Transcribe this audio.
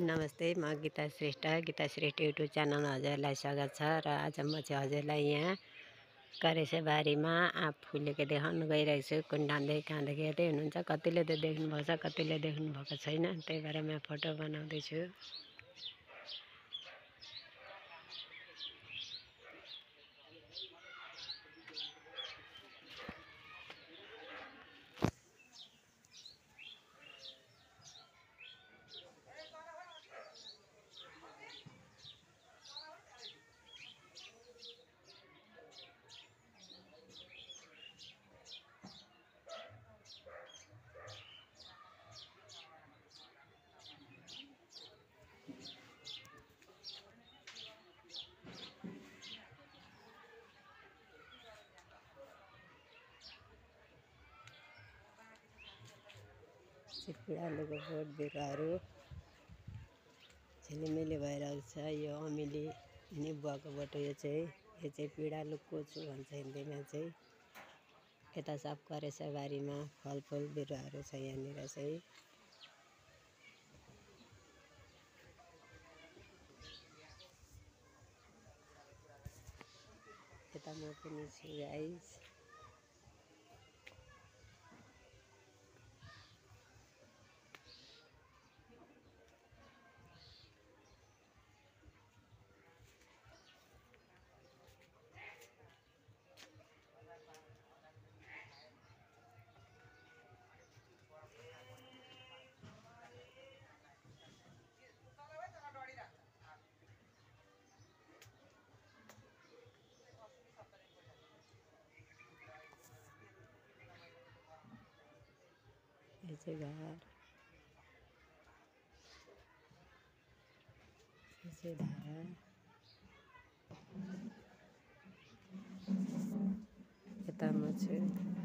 नमस्ते, म Gita Shrestha YouTube channel हजुरलाई स्वागत छ। र आज म चाहिँ हजुरलाई यहाँ करेसेबारीमा आँप फुलेको देखाउन गइरहेको छु। कुन्डान्दै काँदै हेर्दै हुनुहुन्छ। कतिले त देख्नुभएको छ, कतिले देख्नुभएको छैन। त्यही भएर म फोटो बनाउँदैछु। पिँडालुको बोट बिरुवाहरू झिलिमिली भइरहेको छ। यो अमिली निबुवाको बोट यो चाहिँ पिँडालु कोचु भन्छ हिन्दीमा चाहिँ। यता सब करेसेबारीमा फलफुल बिरुवाहरू छ। यहाँनिर चाहिँ यता म पनि छु गाइस। यो चाहिँ घर, यो चाहिँ धारा, यता म छु।